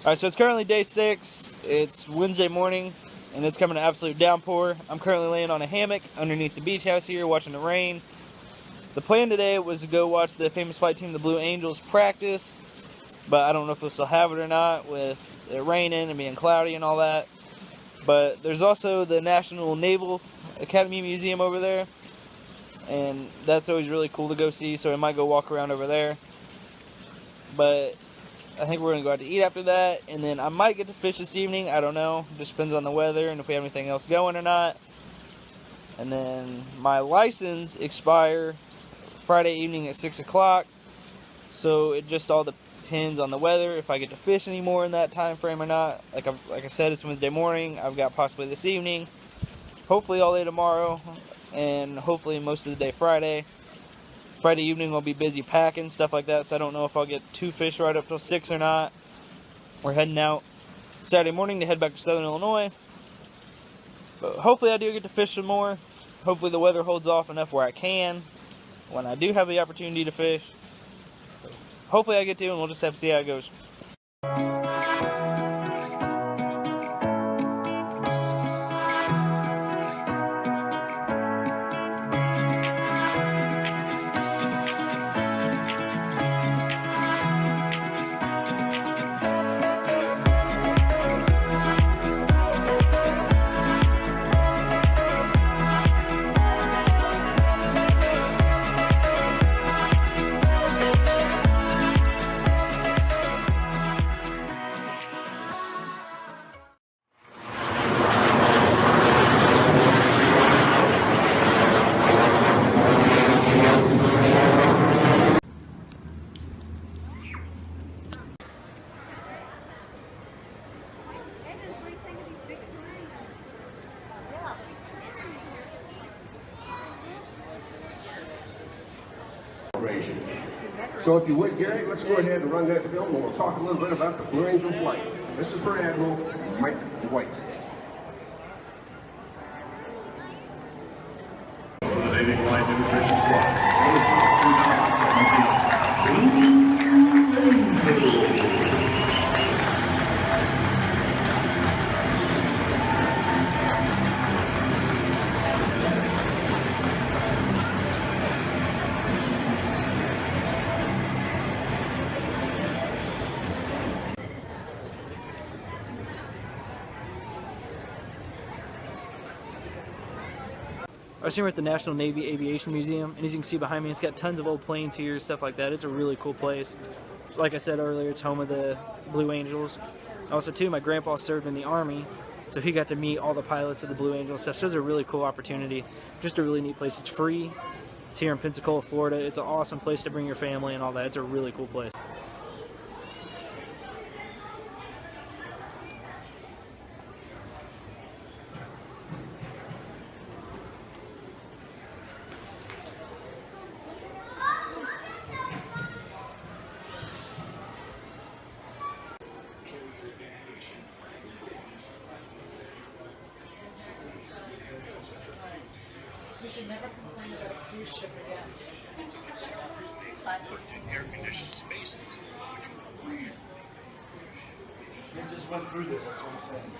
Alright, so it's currently day 6. It's Wednesday morning, and it's coming to absolute downpour. I'm currently laying on a hammock underneath the beach house here, watching the rain. The plan today was to go watch the famous flight team, the Blue Angels, practice, but I don't know if we'll still have it or not with it raining and being cloudy and all that. But there's also the National Naval Academy Museum over there, and that's always really cool to go see, so I might go walk around over there. But I think we're going to go out to eat after that, and then I might get to fish this evening. I don't know. Just depends on the weather and if we have anything else going or not. And then my license expires Friday evening at 6 o'clock, so it just all depends on the weather, if I get to fish anymore in that time frame or not. Like I said, it's Wednesday morning. I've got possibly this evening, hopefully all day tomorrow, and hopefully most of the day Friday. Friday evening I'll be busy packing, stuff like that, so I don't know if I'll get 2 fish right up till 6 or not. We're heading out Saturday morning to head back to Southern Illinois. But hopefully I do get to fish some more. Hopefully the weather holds off enough where I can when I do have the opportunity to fish. Hopefully I get to, and we'll just have to see how it goes. So if you would, Gary, let's go ahead and run that film, and we'll talk a little bit about the Blue Angel flight. This is for Admiral Mike White. The Navy Flight Nutrition Squad. I was here at the National Navy Aviation Museum, and as you can see behind me, it's got tons of old planes here, stuff like that. It's a really cool place. It's, like I said earlier, it's home of the Blue Angels. Also, too, my grandpa served in the Army, so he got to meet all the pilots of the Blue Angels stuff. So it's a really cool opportunity. Just a really neat place. It's free. It's here in Pensacola, Florida. It's an awesome place to bring your family and all that. It's a really cool place. You should never complain about a cruise ship again. Air-conditioned spaces, which are weird. They just went through there, that's what I'm saying.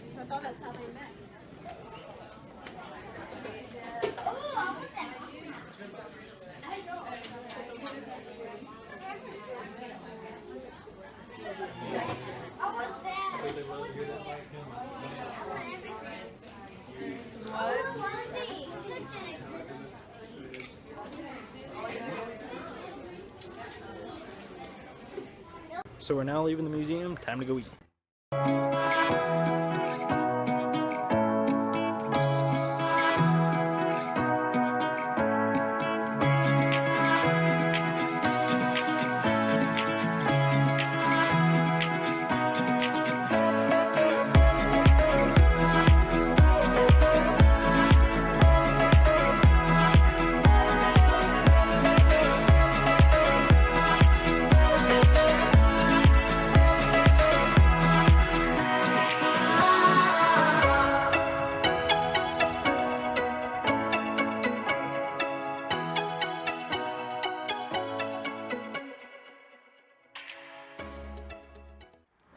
So I thought that's how they met. So we're now leaving the museum. Time to go eat.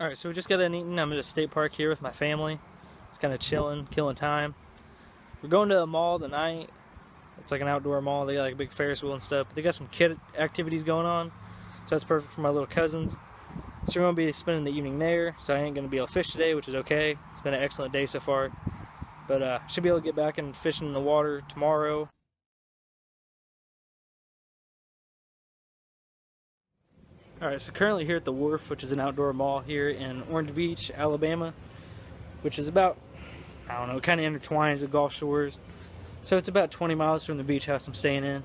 Alright, so we just got done eating. I'm at a state park here with my family. It's kind of chilling, killing time. We're going to a mall tonight. It's like an outdoor mall. They got like a big Ferris wheel and stuff. But they got some kid activities going on. So that's perfect for my little cousins. So we're going to be spending the evening there. So I ain't going to be able to fish today, which is okay. It's been an excellent day so far. But should be able to get back and fishing in the water tomorrow. Alright, so currently here at the Wharf, which is an outdoor mall here in Orange Beach, Alabama, which is about, I don't know, kind of intertwines with Gulf Shores. So it's about 20 miles from the beach house I'm staying in.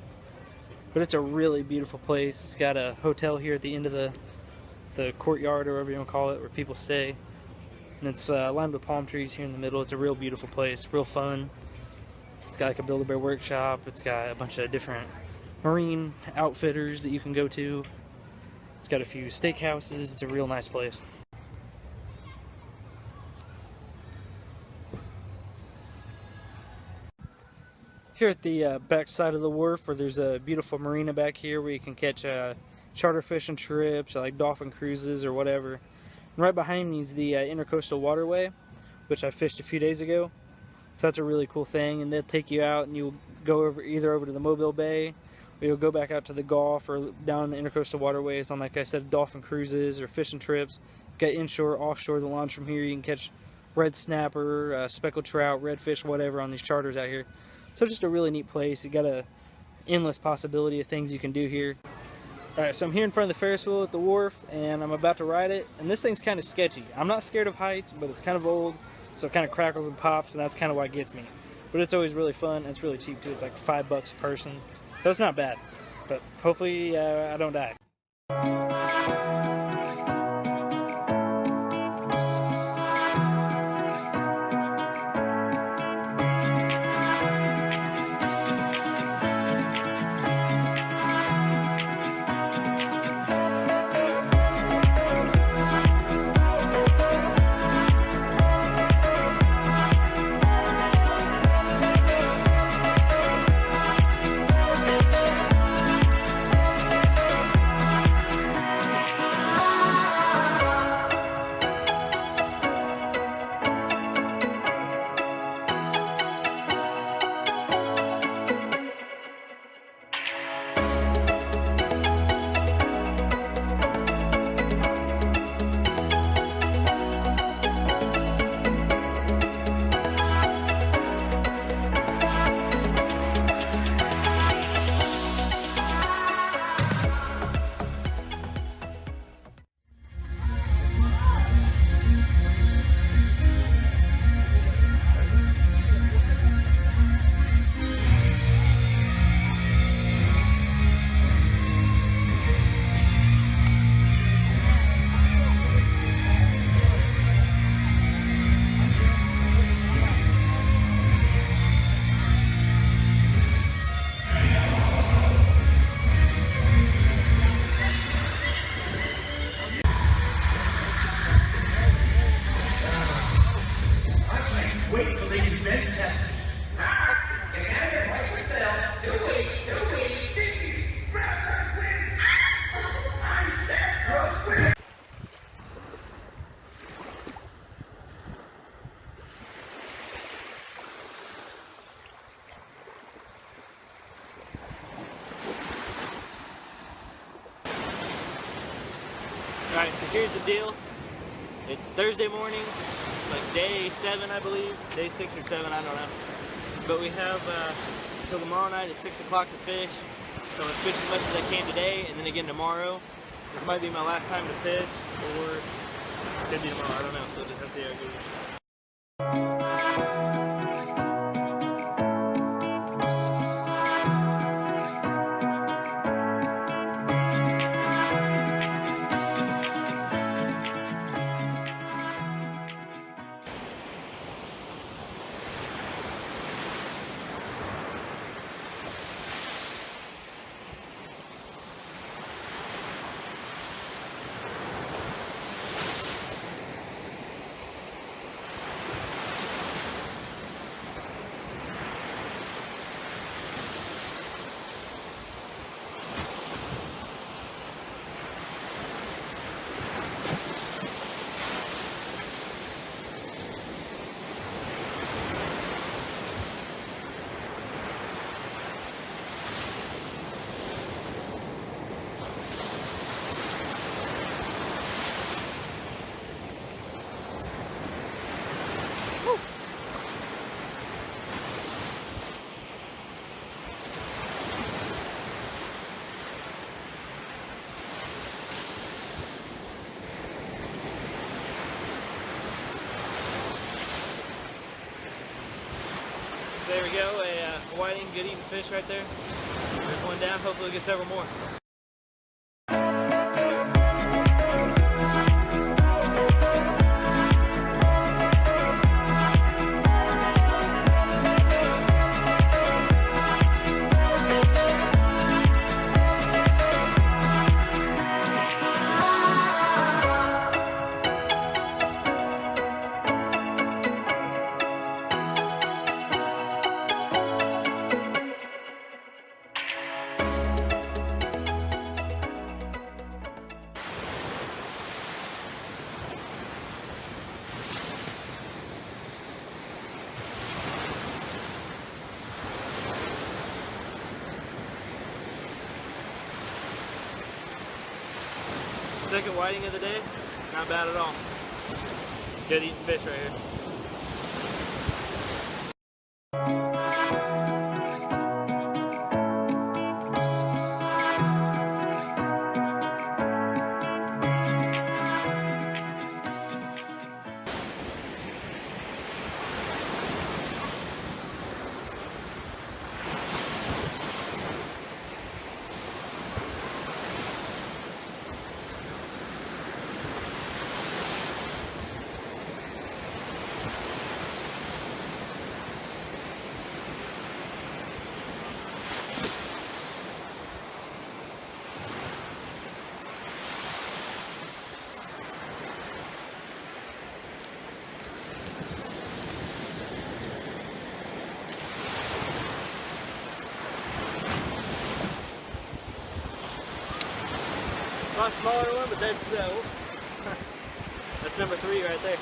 But it's a really beautiful place. It's got a hotel here at the end of the courtyard, or whatever you want to call it, where people stay. And it's lined with palm trees here in the middle. It's a real beautiful place, real fun. It's got like a Build-A-Bear workshop. It's got a bunch of different marine outfitters that you can go to. It's got a few steakhouses. It's a real nice place. Here at the back side of the wharf, where there's a beautiful marina back here where you can catch charter fishing trips, or like dolphin cruises or whatever. And right behind me is the Intercoastal Waterway, which I fished a few days ago. So that's a really cool thing, and they'll take you out and you'll go either over to the Mobile Bay, or you'll go back out to the Gulf, or down the Intercoastal Waterways on, like I said, dolphin cruises or fishing trips. You've got inshore, offshore, the launch from here. You can catch red snapper, speckled trout, redfish, whatever on these charters out here. So just a really neat place. You got a endless possibility of things you can do here. Alright, so I'm here in front of the Ferris wheel at the Wharf, and I'm about to ride it, and this thing's kind of sketchy. I'm not scared of heights, but it's kind of old, so it kind of crackles and pops, and that's kind of what gets me. But it's always really fun, and it's really cheap too. It's like $5 a person, so it's not bad. But hopefully I don't die. Alright, so here's the deal. It's Thursday morning. It's like day 7, I believe. Day 6 or 7, I don't know. But we have till tomorrow night at 6 o'clock to fish. So I'm going to fish as much as I can today, and then again tomorrow. This might be my last time to fish, or it could be tomorrow, I don't know. So just have to see how it goes. good eating fish right there. There's one down. Hopefully we'll get several more. Second whiting of the day, not bad at all. Good eating fish right here. A lot smaller one, but that's that's number 3 right there.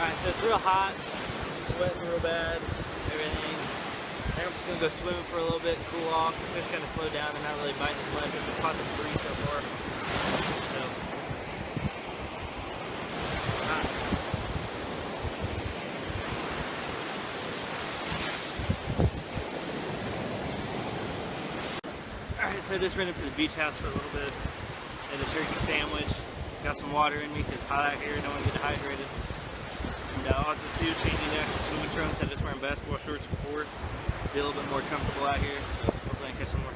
Alright, so it's real hot, sweating real bad, everything. I think I'm just going to go swimming for a little bit, cool off. The fish kind of slowed down, they're not really biting as much. I've just caught the 3 so far. So, hot. Alright, so I just ran up to the beach house for a little bit, had a turkey sandwich, got some water in me because it's hot out here, don't want to get dehydrated. And also too, changing out to swimming trunks. I'm just wearing basketball shorts before. Be a little bit more comfortable out here, so hopefully I can catch some more.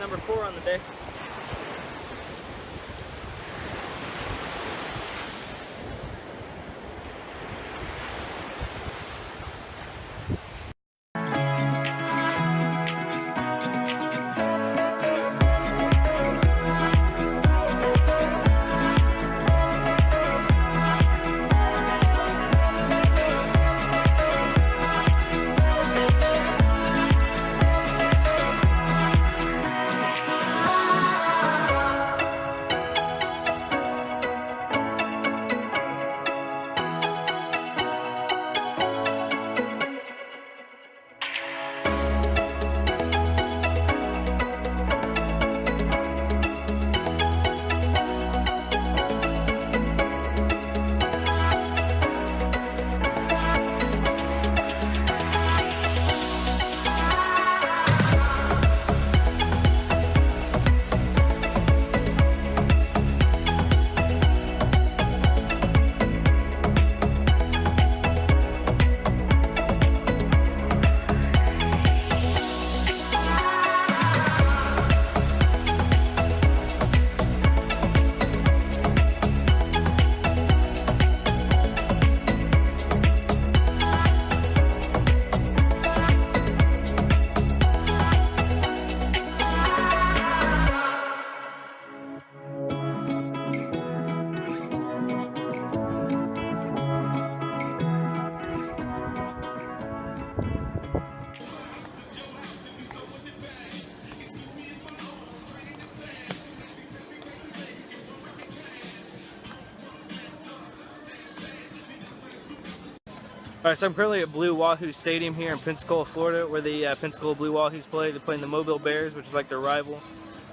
number 4 on the day. Alright, so I'm currently at Blue Wahoo Stadium here in Pensacola, Florida, where the Pensacola Blue Wahoos play. They're playing the Mobile Bears, which is like their rival.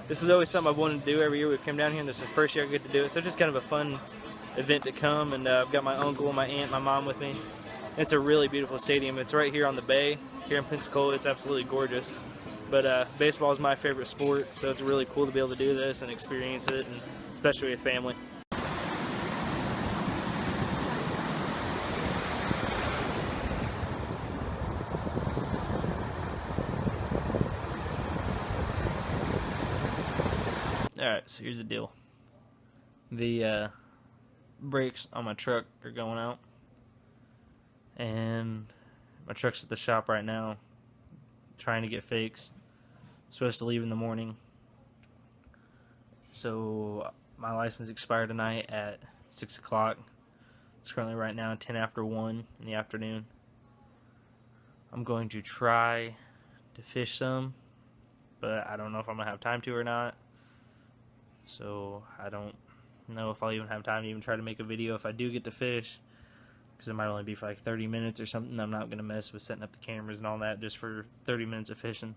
This is always something I've wanted to do every year. We come down here, and this is the first year I get to do it, so it's just kind of a fun event to come. And I've got my uncle, my aunt, my mom with me. It's a really beautiful stadium. It's right here on the bay here in Pensacola. It's absolutely gorgeous. But baseball is my favorite sport, so it's really cool to be able to do this and experience it, and especially with family. Alright, so here's the deal. The brakes on my truck are going out, and my truck's at the shop right now trying to get fixed. I'm supposed to leave in the morning. So my license expired tonight at 6 o'clock. It's currently right now 10 after 1 in the afternoon. I'm going to try to fish some, but I don't know if I'm going to have time to or not. So I don't know if I'll even have time to even try to make a video if I do get to fish, because it might only be for like 30 minutes or something. I'm not going to mess with setting up the cameras and all that just for 30 minutes of fishing.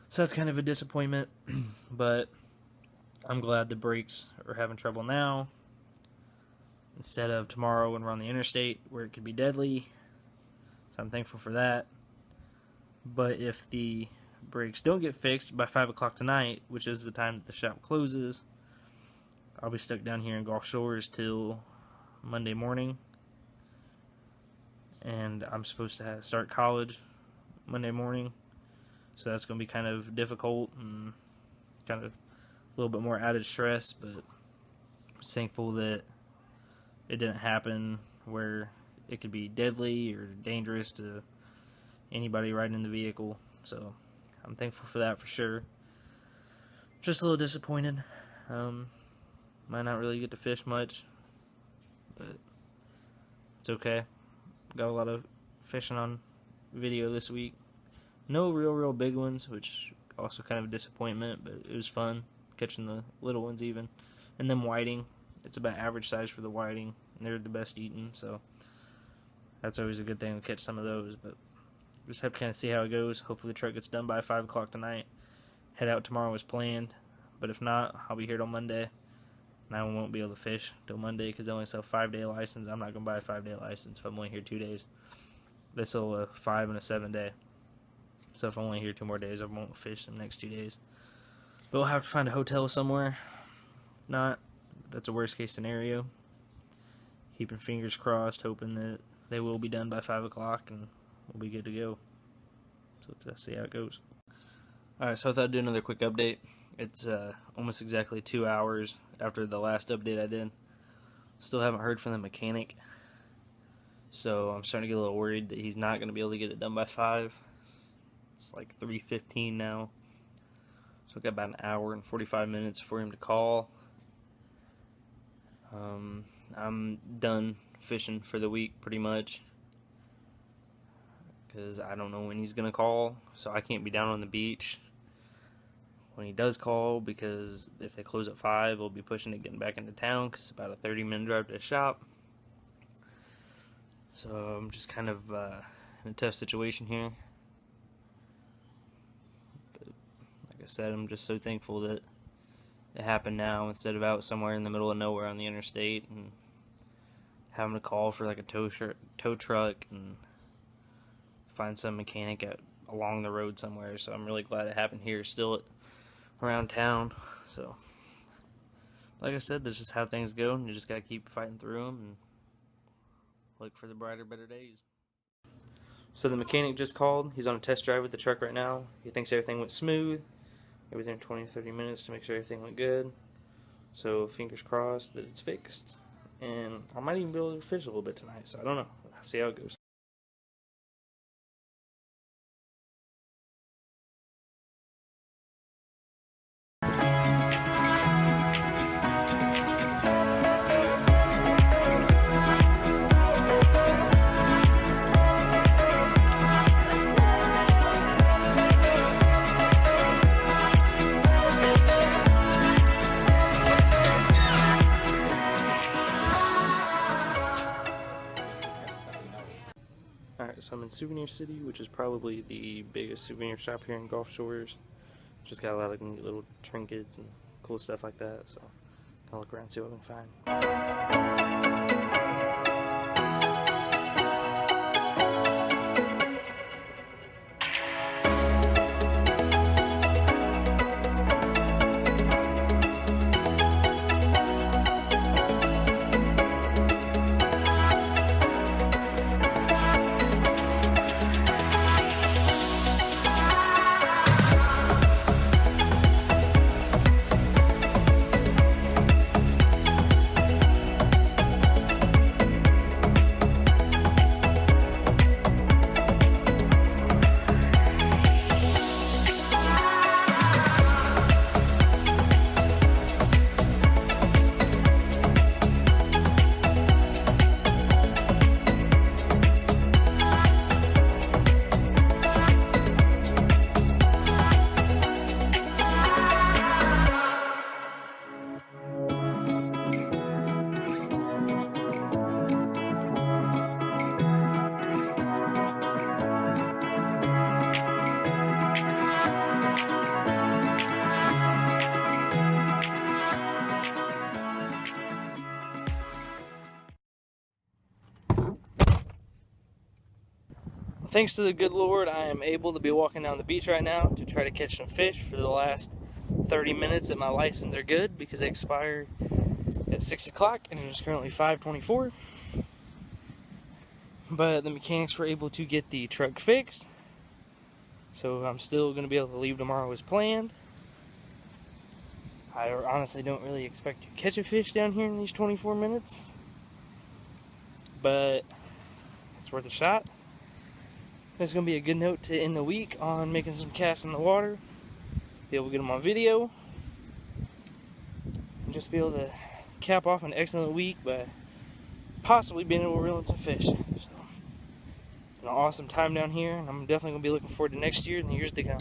So that's kind of a disappointment, but I'm glad the brakes are having trouble now instead of tomorrow when we're on the interstate where it could be deadly. So I'm thankful for that. But if the brakes don't get fixed by 5 o'clock tonight, which is the time that the shop closes, I'll be stuck down here in Gulf Shores till Monday morning. And I'm supposed to start college Monday morning, so that's going to be kind of difficult and kind of a little bit more added stress, but I'm thankful that it didn't happen where it could be deadly or dangerous to anybody riding in the vehicle. So I'm thankful for that for sure. Just a little disappointed. Might not really get to fish much, but it's okay. Got a lot of fishing on video this week. No real big ones, which also kind of a disappointment, but it was fun catching the little ones even. And then whiting. It's about average size for the whiting, and they're the best eating, so that's always a good thing to catch some of those. But just have to kind of see how it goes. Hopefully the truck gets done by 5 o'clock tonight. Head out tomorrow as planned, but if not, I'll be here till Monday. And I won't be able to fish till Monday because they only sell a 5-day license. I'm not going to buy a 5-day license if I'm only here 2 days. They sell a 5 and a 7-day. So if I'm only here 2 more days, I won't fish the next 2 days. But we'll have to find a hotel somewhere. If not, that's a worst case scenario. Keeping fingers crossed, hoping that they will be done by 5 o'clock and we'll be good to go. So let's see how it goes. Alright, so I thought I'd do another quick update. It's almost exactly 2 hours after the last update I did. Still haven't heard from the mechanic. So I'm starting to get a little worried that he's not going to be able to get it done by 5. It's like 3:15 now. So I've got about an hour and 45 minutes for him to call. I'm done fishing for the week pretty much. Because I don't know when he's going to call. So I can't be down on the beach when he does call, because if they close at 5, we'll be pushing it getting back into town, because it's about a 30-minute drive to the shop. So I'm just kind of in a tough situation here. But like I said, I'm just so thankful that it happened now instead of out somewhere in the middle of nowhere on the interstate and having to call for like a tow truck and find some mechanic along the road somewhere. So I'm really glad it happened here, still around town. So like I said, that's just how things go, and you just gotta keep fighting through them and look for the brighter, better days. So the mechanic just called. He's on a test drive with the truck right now. He thinks everything went smooth. Within 20 or 30 minutes to make sure everything went good. So fingers crossed that it's fixed. And I might even be able to fish a little bit tonight, so I don't know. I'll see how it goes. Alright, so I'm in Souvenir City, which is probably the biggest souvenir shop here in Gulf Shores. Just got a lot of neat little trinkets and cool stuff like that, so I'll look around and see what I can find. Thanks to the good Lord, I am able to be walking down the beach right now to try to catch some fish for the last 30 minutes that my license are good, because they expire at 6 o'clock and it is currently 5:24. But the mechanics were able to get the truck fixed, so I'm still going to be able to leave tomorrow as planned. I honestly don't really expect to catch a fish down here in these 24 minutes, but it's worth a shot. It's going to be a good note to end the week on making some casts in the water, be able to get them on video, and just be able to cap off an excellent week by possibly being able to reel in some fish. So, an awesome time down here, and I'm definitely going to be looking forward to next year and the years to come.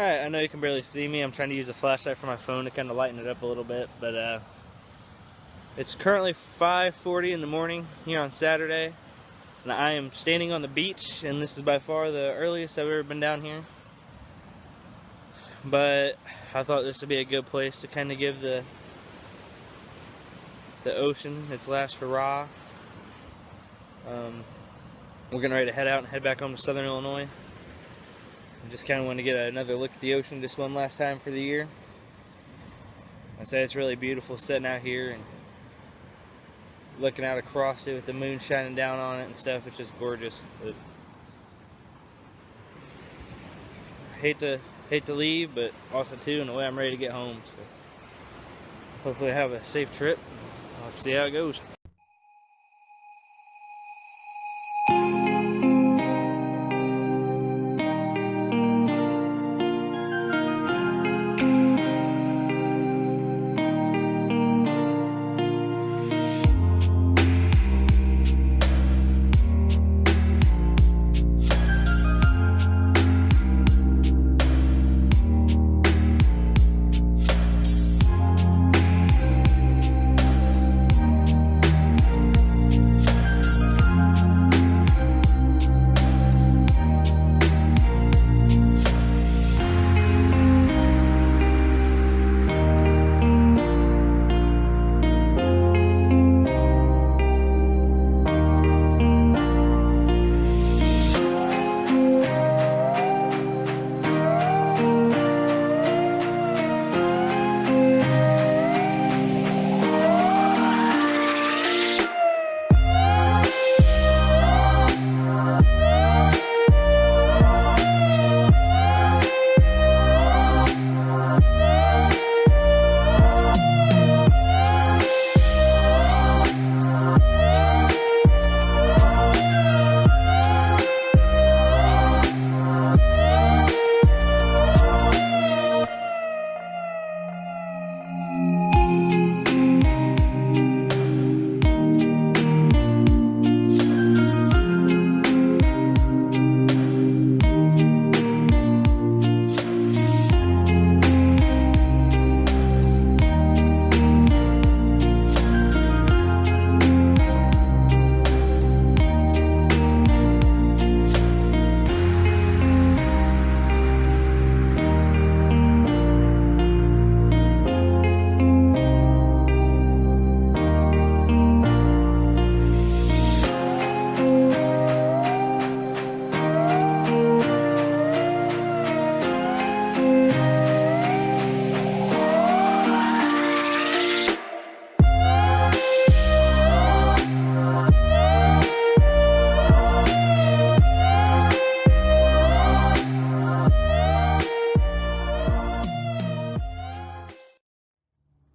Alright, I know you can barely see me. I'm trying to use a flashlight for my phone to kind of lighten it up a little bit, but it's currently 5:40 in the morning here on Saturday, and I am standing on the beach, and this is by far the earliest I've ever been down here. But I thought this would be a good place to kind of give the ocean its last hurrah. We're getting ready to head out and head back home to Southern Illinois. I just kind of want to get another look at the ocean just one last time for the year. I'd say it's really beautiful sitting out here and looking out across it with the moon shining down on it and stuff. It's just gorgeous. But I hate to leave, but also too in a way I'm ready to get home. So hopefully I have a safe trip. I'll have to see how it goes.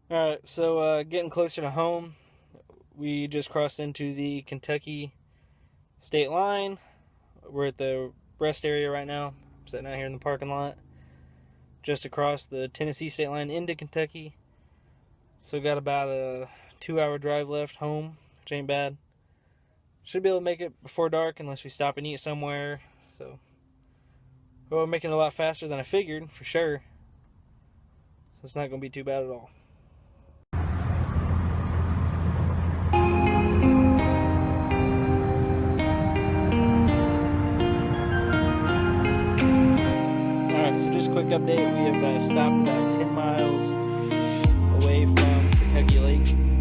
Alright, so getting closer to home. We just crossed into the Kentucky state line. We're at the rest area right now. I'm sitting out here in the parking lot. Just across the Tennessee state line into Kentucky. So got about a 2-hour drive left home, which ain't bad. Should be able to make it before dark unless we stop and eat somewhere. So we're making it a lot faster than I figured, for sure. So it's not going to be too bad at all. So just a quick update, we have stopped about 10 miles away from Kentucky Lake.